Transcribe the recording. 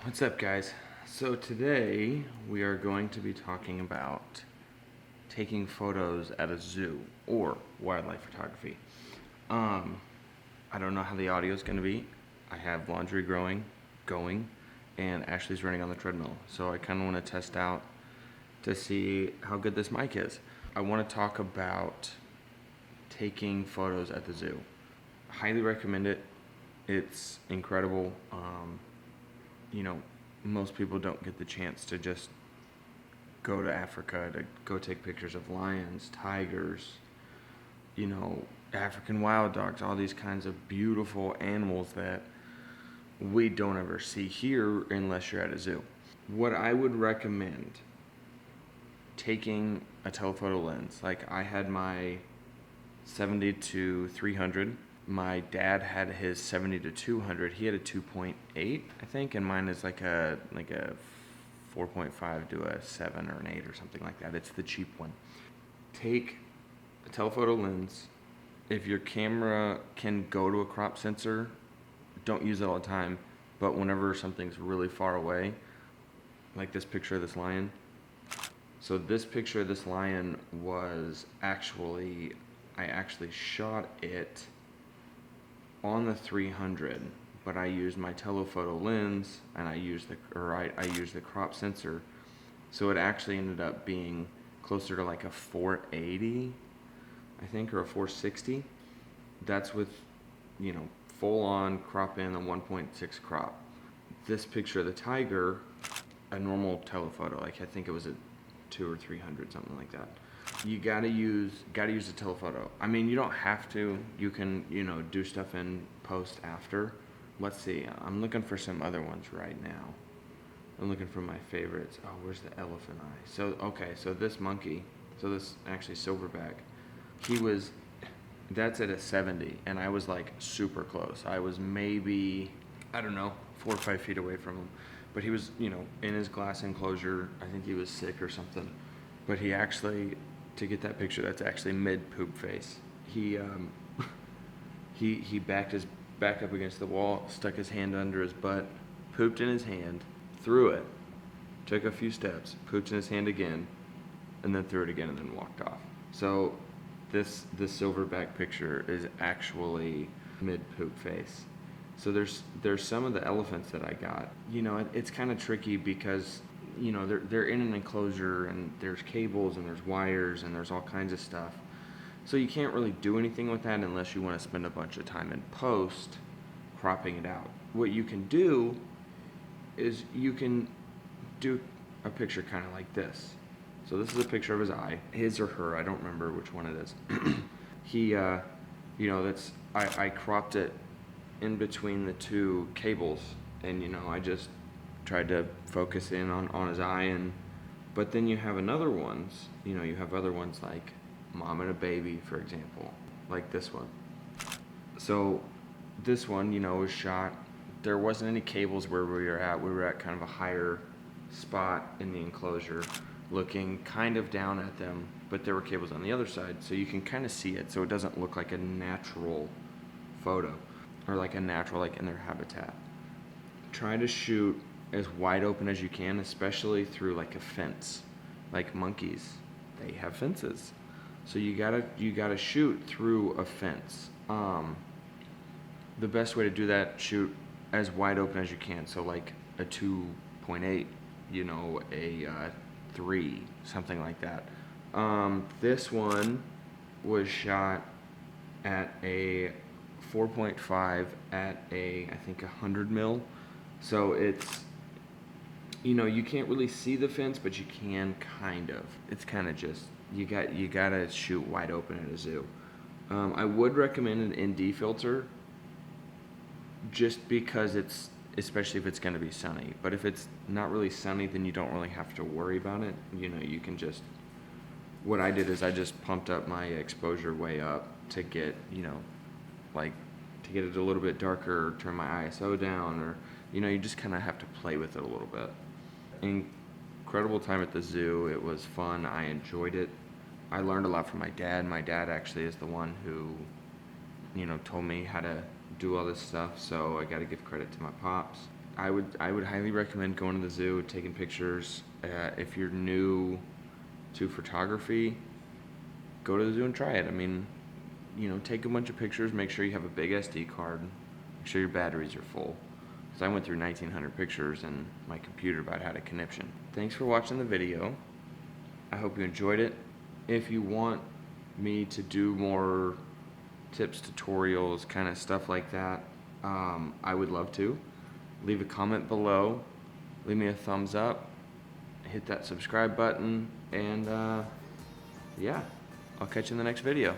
What's up, guys? So today we are going to be talking about taking photos at a zoo or wildlife photography. Um, I don't know how the audio is going to be. I have laundry going, and Ashley's running on the treadmill. So I kind of want to test out to see how good this mic is. I want to talk about taking photos at the zoo. Highly recommend it. It's incredible. You know, most people don't get the chance to just go to Africa to go take pictures of lions, tigers, African wild dogs, all these kinds of beautiful animals that we don't ever see here unless you're at a zoo. What I would recommend, taking a telephoto lens. Like, I had my 70 to 300. My dad had his 70 to 200. He had a 2.8, I think, and mine is like a 4.5 to a 7 or an 8 or something like that. It's the cheap one. Take a telephoto lens. If your camera can go to a crop sensor, don't use it all the time, but whenever something's really far away, like this picture of this lion. So this picture of this lion was I actually shot it on the 300, but I used my telephoto lens and I used the crop sensor, so it actually ended up being closer to like a 480, I think, or a 460. That's with, full on crop in the 1.6 crop. This picture of the tiger, a normal telephoto, like I think it was a 2 or 300, something like that. You gotta use a telephoto. I mean, you don't have to. You can, do stuff in post after. Let's see. I'm looking for some other ones right now. I'm looking for my favorites. Oh, where's the elephant eye? So this monkey, this actually Silverback, that's at a 70, and I was like super close. I was maybe, I don't know, 4 or 5 feet away from him. But he was, in his glass enclosure. I think he was sick or something. But he actually, to get that picture, that's actually mid-poop face. He backed his back up against the wall, stuck his hand under his butt, pooped in his hand, threw it, took a few steps, pooped in his hand again, and then threw it again and then walked off. So this Silverback picture is actually mid-poop face. So there's some of the elephants that I got. It's kind of tricky because they're in an enclosure and there's cables and there's wires and there's all kinds of stuff. So you can't really do anything with that unless you want to spend a bunch of time in post cropping it out. What you can do is you can do a picture kind of like this. So this is a picture of his eye, his or her, I don't remember which one it is. I cropped it in between the two cables, and I just tried to focus in on his eye. But then you have other ones like mom and a baby, for example, like this one. So this one, was shot. There wasn't any cables where we were at. We were at kind of a higher spot in the enclosure, looking kind of down at them, but there were cables on the other side, so you can kind of see it, so it doesn't look like a natural photo, or like a natural, like in their habitat. Try to shoot as wide open as you can, especially through like a fence. Like monkeys, they have fences, so you gotta shoot through a fence. The best way to do that, shoot as wide open as you can. So like a 2.8, a 3, something like that. This one was shot at a 4.5 at I think 100 mil. So it's, you can't really see the fence, but you can kind of. It's kind of just, you gotta shoot wide open at a zoo. I would recommend an ND filter, just because especially if it's going to be sunny. But if it's not really sunny, then you don't really have to worry about it. You can just, what I did is I just pumped up my exposure way up to get, to get it a little bit darker, turn my ISO down, or, you just kind of have to play with it a little bit. Incredible time at the zoo. It was fun. I enjoyed it. I learned a lot from my dad. My dad actually is the one who, told me how to do all this stuff, so I got to give credit to my pops. I would highly recommend going to the zoo, taking pictures. If you're new to photography, go to the zoo and try it. I mean, take a bunch of pictures, make sure you have a big SD card, make sure your batteries are full. Because I went through 1,900 pictures and my computer about had a conniption. Thanks for watching the video. I hope you enjoyed it. If you want me to do more tips, tutorials, kind of stuff like that, I would love to. Leave a comment below, leave me a thumbs up, hit that subscribe button, and yeah, I'll catch you in the next video.